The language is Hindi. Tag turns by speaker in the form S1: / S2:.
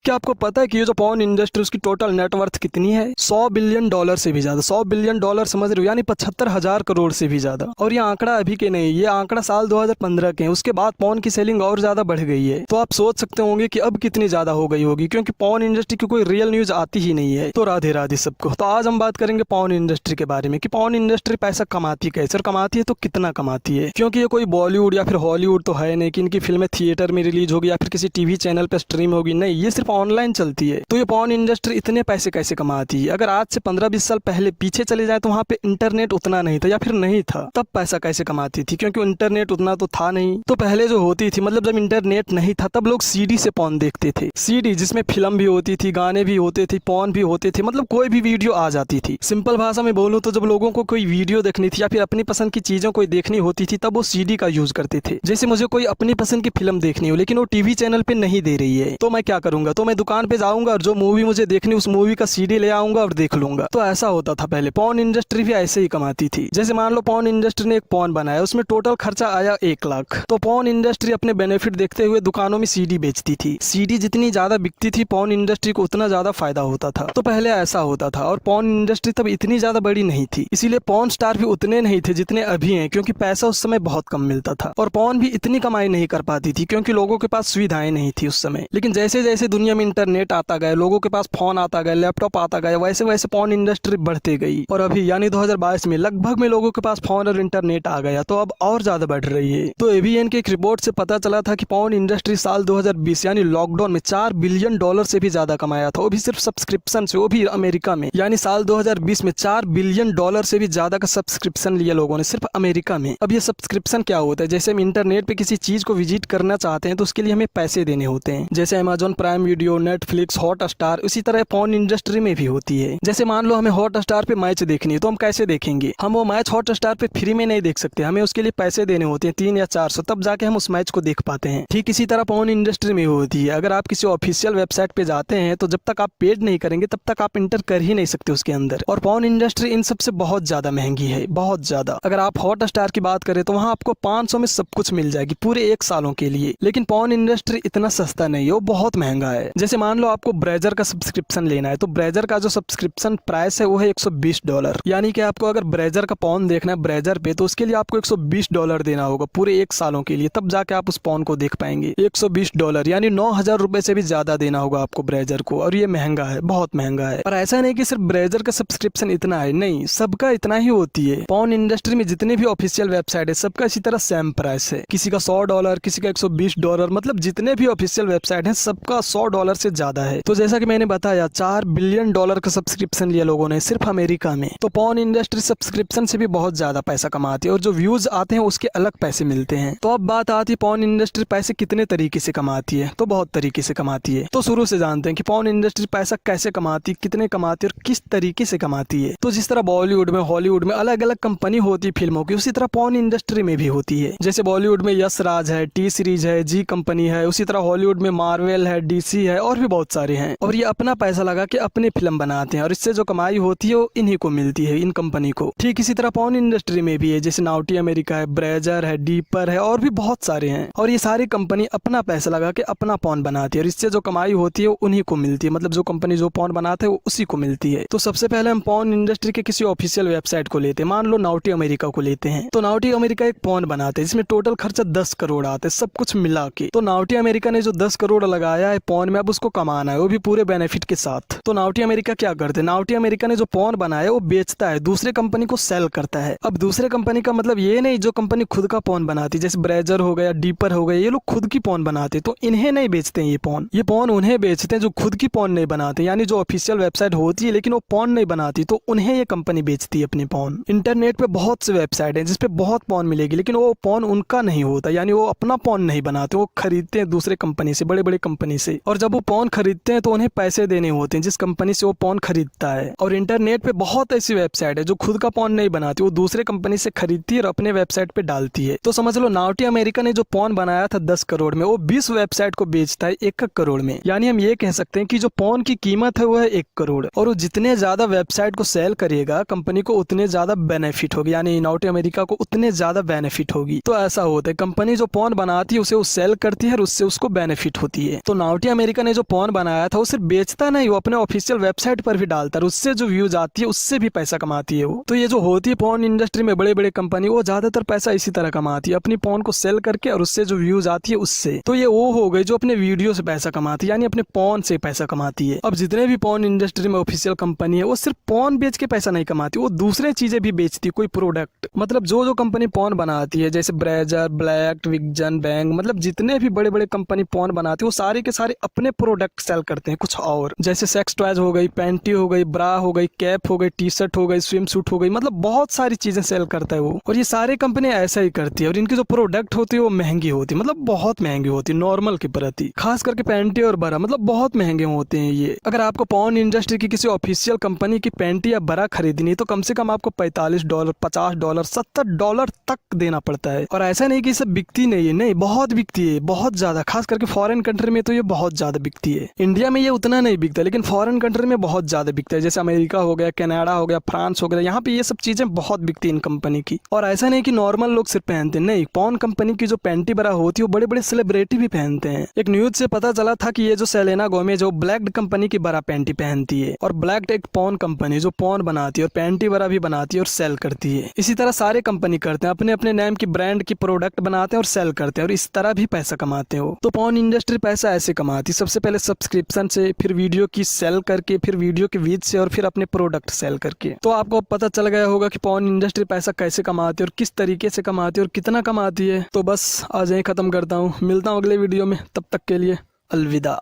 S1: क्या आपको पता है कि ये जो पॉर्न इंडस्ट्री उसकी टोटल नेटवर्थ कितनी है? $100 बिलियन से भी ज्यादा। $100 बिलियन समझ रहे हो, यानी 75,000 करोड़ से भी ज्यादा। और ये आंकड़ा अभी के नहीं, ये आंकड़ा साल 2015 के हैं। उसके बाद पॉर्न की सेलिंग और ज्यादा बढ़ गई है। तो आप सोच सकते होंगे कि अब कितनी ज्यादा हो गई होगी, क्योंकि पॉर्न इंडस्ट्री की कोई रियल न्यूज आती ही नहीं है। तो राधे राधे सबको। तो आज हम बात करेंगे पॉर्न इंडस्ट्री के बारे में कि पॉर्न इंडस्ट्री पैसा कमाती कैसे, और कमाती है तो कितना कमाती है। क्योंकि ये कोई बॉलीवुड या फिर हॉलीवुड तो है नहीं कि इनकी फिल्में थिएटर में रिलीज होगी या फिर किसी टीवी चैनल पे स्ट्रीम होगी। नहीं, ये सिर्फ ऑनलाइन चलती है। तो ये पॉर्न इंडस्ट्री इतने पैसे कैसे कमाती है? अगर आज से 15-20 साल पहले पीछे चले जाए तो वहाँ पे इंटरनेट उतना नहीं था या फिर नहीं था, तब पैसा कैसे कमाती थी? क्योंकि इंटरनेट उतना तो था नहीं। तो पहले जो होती थी, मतलब जब इंटरनेट नहीं था तब लोग सीडी से पॉर्न देखते थे। सीडी जिसमें फिल्म भी होती थी, गाने भी होते थे, पॉर्न भी होते थे, मतलब कोई भी वीडियो आ जाती थी। सिंपल भाषा में बोलूँ तो जब लोगों को कोई वीडियो देखनी थी या फिर अपनी पसंद की चीजों कोई देखनी होती थी तब वो सीडी का यूज करते थे। जैसे मुझे कोई अपनी पसंद की फिल्म देखनी हो लेकिन वो टीवी चैनल पे नहीं दे रही है, तो मैं क्या करूंगा? तो मैं दुकान पे जाऊंगा और जो मूवी मुझे देखनी उस मूवी का सीडी ले आऊंगा और देख लूंगा। तो ऐसा होता था पहले। पॉर्न इंडस्ट्री भी ऐसे ही कमाती थी। जैसे मान लो पॉर्न इंडस्ट्री ने एक पॉर्न बनाया, उसमें टोटल खर्चा आया 1 लाख। तो पॉर्न इंडस्ट्री अपने बेनिफिट देखते हुए दुकानों में सीडी बेचती थी। सीडी जितनी ज्यादा बिकती थी पॉर्न इंडस्ट्री को उतना ज्यादा फायदा होता था। तो पहले ऐसा होता था। और पॉर्न इंडस्ट्री तब इतनी ज्यादा बड़ी नहीं थी, इसीलिए पॉर्न स्टार भी उतने नहीं थे जितने अभी हैं, क्योंकि पैसा उस समय बहुत कम मिलता था। और पॉर्न भी इतनी कमाई नहीं कर पाती थी क्योंकि लोगों के पास सुविधाएं नहीं थी उस समय। लेकिन जैसे जैसे दुनिया में इंटरनेट आता गया, लोगों के पास फोन आता गया, लैपटॉप आता गया, वैसे वैसे पॉर्न इंडस्ट्री बढ़ते गई। और अभी यानी 2022 में लगभग में लोगों के पास फोन और इंटरनेट आ गया, तो अब और ज्यादा बढ़ रही है। तो एवीएन के एक रिपोर्ट से पता चला था कि पॉर्न इंडस्ट्री साल 2020 यानी लॉकडाउन में $4 बिलियन से भी ज्यादा कमाया था, वो भी सिर्फ सब्सक्रिप्शन से, वो भी अमेरिका में। यानी साल 2020 में $4 बिलियन से भी ज्यादा का सब्सक्रिप्शन लिया लोगों ने सिर्फ अमेरिका में। अब ये सब्सक्रिप्शन क्या होता है? जैसे हम इंटरनेट पे किसी चीज को विजिट करना चाहते हैं तो उसके लिए हमें पैसे देने होते हैं, जैसे Amazon prime video, Netflix, Hotstar. उसी तरह पॉर्न इंडस्ट्री में भी होती है। जैसे मान लो हमें हॉटस्टार पे मैच देखनी है तो हम कैसे देखेंगे? हम वो मैच हॉटस्टार पे फ्री में नहीं देख सकते, हमें उसके लिए पैसे देने होते हैं 300 या 400, तब जाके हम उस मैच को देख पाते हैं। ठीक इसी तरह पॉर्न इंडस्ट्री में होती है। अगर आप किसी ऑफिशियल वेबसाइट पे जाते हैं तो जब तक आप पेड नहीं करेंगे तब तक आप इंटर कर ही नहीं सकते उसके अंदर। और पॉर्न इंडस्ट्री इन सबसे बहुत ज्यादा महंगी है, बहुत ज्यादा। अगर आप हॉटस्टार की बात करें तो वहाँ आपको 500 में सब कुछ मिल जाएगी पूरे 1 सालों के लिए। लेकिन पॉर्न इंडस्ट्री इतना सस्ता नहीं है, वो बहुत महंगा है। जैसे मान लो आपको ब्रेजर का सब्सक्रिप्शन लेना है तो ब्रेजर का जो सब्सक्रिप्शन प्राइस है वो है $120। यानी कि आपको अगर ब्रेजर का पॉर्न देखना है ब्रेजर पे तो उसके लिए आपको $120 देना होगा पूरे 1 सालों के लिए, तब जाके आप उस पॉर्न को देख पाएंगे। $120 यानी 9,000 रुपए से भी ज्यादा देना होगा आपको ब्रेजर को। और ये महंगा है, बहुत महंगा है। पर ऐसा नहीं कि सिर्फ ब्रेजर का सब्सक्रिप्शन इतना है, नहीं, सबका इतना ही होती है। पॉर्न इंडस्ट्री में जितने भी ऑफिशियल वेबसाइट है सबका इसी तरह सेम प्राइस है। किसी का $100, किसी का $120, मतलब जितने भी ऑफिशियल वेबसाइट है सबका $100 से ज्यादा है। तो जैसा कि मैंने बताया $4 बिलियन का सब्सक्रिप्शन लिया लोगों ने सिर्फ अमेरिका में। तो पॉर्न इंडस्ट्री सब्सक्रिप्शन से भी बहुत ज्यादा पैसा कमाती है और जो व्यूज आते हैं उसके अलग पैसे मिलते हैं। तो अब बात आती है पॉर्न इंडस्ट्री पैसे कितने तरीके से कमाती है? तो बहुत तरीके से कमाती है। तो शुरू से जानते हैं कि पॉर्न इंडस्ट्री पैसा कैसे कमाती, कितने कमाती है और किस तरीके से कमाती है। तो जिस तरह बॉलीवुड में, हॉलीवुड में अलग अलग कंपनी होती है फिल्मों की, उसी तरह पॉर्न इंडस्ट्री में भी होती है। जैसे बॉलीवुड में यश राज है, टी सीरीज है, जी कंपनी है, उसी तरह हॉलीवुड में मार्वेल है, डीसी है और भी बहुत सारे हैं। और ये अपना पैसा लगा के अपनी फिल्म बनाते हैं और इससे जो कमाई होती है वो इन्हीं को मिलती है, इन कंपनी को। ठीक इसी तरह पॉर्न इंडस्ट्री में भी है, जैसे नाउटी अमेरिका है, ब्रेजर है, डीपर है और भी बहुत सारे हैं। और ये सारी कंपनी अपना पैसा लगा के अपना पॉर्न बनाती है और इससे जो कमाई होती है वो उन्हीं को मिलती है, मतलब जो कंपनी जो पॉर्न बनाते हैं वो उसी को मिलती है। तो सबसे पहले हम पॉर्न इंडस्ट्री के किसी ऑफिशियल वेबसाइट को लेते हैं, मान लो नाउटी अमेरिका को लेते हैं। तो नाउटी अमेरिका एक पॉर्न बनाते हैं जिसमें टोटल खर्चा 10 करोड़ आता है सब कुछ मिला के। तो नाउटी अमेरिका ने जो 10 करोड़ लगाया है पॉर्न में, अब उसको कमाना है, वो भी पूरे बेनिफिट के साथ। तो नाउटी अमेरिका क्या करते हैं? नाउटी अमेरिका ने जो पॉर्न बनाया वो बेचता है, दूसरे कंपनी को सेल करता है। अब दूसरे कंपनी का मतलब ये नहीं जो कंपनी खुद का पॉर्न बनाती है, जैसे ब्रेजर हो गया, डीपर हो गया, ये लोग खुद की पॉर्न बनाते हैं तो इन्हें नहीं बेचते हैं ये पॉर्न उन्हें बेचते हैं जो खुद की पॉर्न नहीं बनाते, यानी जो ऑफिशियल वेबसाइट होती है लेकिन वो पॉर्न नहीं बनाती तो उन्हें ये कंपनी बेचती है अपने पॉर्न। इंटरनेट पे बहुत से वेबसाइट है जिसपे बहुत पॉर्न मिलेगी लेकिन वो पॉर्न उनका नहीं होता, यानी वो अपना पॉर्न नहीं बनाते, वो खरीदते हैं दूसरे कंपनी से, बड़े बड़े कंपनी से। और जब वो पॉर्न खरीदते हैं तो उन्हें पैसे देने होते हैं जिस कंपनी से वो पॉर्न खरीदता है। और इंटरनेट पे बहुत ऐसी वेबसाइट है जो खुद का पॉर्न नहीं बनाती, वो दूसरे कंपनी से खरीदती है और अपने वेबसाइट पे डालती है। तो समझ लो नाउटी अमेरिका ने जो पॉर्न बनाया था 10 करोड़ में, वो 20 वेबसाइट को बेचता है 1 करोड़ में। यानी हम ये कह सकते हैं कि जो पॉर्न की कीमत है वो है 1 करोड़, और वो जितने ज्यादा वेबसाइट को सेल करेगा कंपनी को उतने ज्यादा बेनिफिट होगी, यानी नाउटी अमेरिका को उतने ज्यादा बेनिफिट होगी। तो ऐसा होता है, कंपनी जो पॉर्न बनाती है उसे वो सेल करती है और उससे उसको बेनिफिट होती है। तो नाउटी अमेरिका अमेरिका ने जो पॉर्न बनाया था वो सिर्फ बेचता नहीं, वो अपने ऑफिशियल वेबसाइट पर भी डालता है, उससे जो व्यूज आती है उससे भी पैसा कमाती है वो। तो ये जो होती है पॉर्न इंडस्ट्री में बड़े बड़े कंपनी, वो ज्यादातर पैसा इसी तरह कमाती है, अपनी पॉर्न को सेल करके और उससे जो व्यूज आती है उससे। तो ये वो हो गई जो अपने वीडियो से पैसा कमाती है, यानी अपने पॉर्न से पैसा कमाती है। अब जितने भी पॉर्न इंडस्ट्री में ऑफिशियल कंपनी है वो सिर्फ पॉर्न बेच के पैसा नहीं कमाती, वो दूसरे चीजें भी बेचती है, कोई प्रोडक्ट। मतलब जो कंपनी पॉर्न बनाती है, जैसे ब्रेजर, ब्लैक, विक्जन, बैंग, मतलब जितने भी बड़े बड़े कंपनी पॉर्न बनाती है वो सारे के सारे अपने प्रोडक्ट सेल करते हैं कुछ और, जैसे सेक्स टॉयज हो गई, पैंटी हो गई, ब्रा हो गई, कैप हो गई, टी शर्ट हो गई, स्विम सूट हो गई, मतलब बहुत सारी चीजें सेल करता है वो। और ये सारे कंपनी ऐसा ही करती है और इनकी जो प्रोडक्ट होती है वो महंगी होती है, मतलब बहुत महंगी होती है नॉर्मल के प्रति। खास करके पैंटी और बरा मतलब बहुत महंगे होते हैं ये। अगर आपको पॉर्न इंडस्ट्री की किसी ऑफिशियल कंपनी की पैंटी या बरा खरीदनी है तो कम से कम आपको $45, $50, $70 तक देना पड़ता है। और ऐसा नहीं कि सब बिकती नहीं है, नहीं, बहुत बिकती है, बहुत ज्यादा। खास करके फॉरेन कंट्री में तो ये बहुत ज्यादा बिकती है। इंडिया में ये उतना नहीं बिकता, लेकिन फॉरेन कंट्री में बहुत ज्यादा बिकता है, जैसे अमेरिका हो गया, कनाडा हो गया, फ्रांस हो गया, यहाँ पे ये सब चीजें बहुत बिकती है इन कंपनी की। और ऐसा नहीं कि नॉर्मल लोग सिर्फ पहनते, नहीं, पॉर्न कंपनी की जो पैंटी बरा होती है वो बड़े बड़े सेलिब्रिटी भी पहनते हैं। एक न्यूज से पता चला था कि ये जो सेलेना गोमेज जो ब्लैक कंपनी की बरा पैंटी पहनती है, और ब्लैक एक पॉर्न कंपनी जो पॉर्न बनाती है और पैंटी बरा भी बनाती है और सेल करती है। इसी तरह सारे कंपनी करते हैं, अपने अपने नेम की ब्रांड की प्रोडक्ट बनाते हैं और सेल करते हैं और इस तरह भी पैसा कमाते हो। तो पॉर्न इंडस्ट्री पैसा ऐसे कमाती है, सबसे पहले सब्सक्रिप्शन से, फिर वीडियो की सेल करके, फिर वीडियो के व्यूज से, और फिर अपने प्रोडक्ट सेल करके। तो आपको पता चल गया होगा कि पॉर्न इंडस्ट्री पैसा कैसे कमाती है और किस तरीके से कमाती है और कितना कमाती है। तो बस आज यही खत्म करता हूँ, मिलता हूँ अगले वीडियो में, तब तक के लिए अलविदा।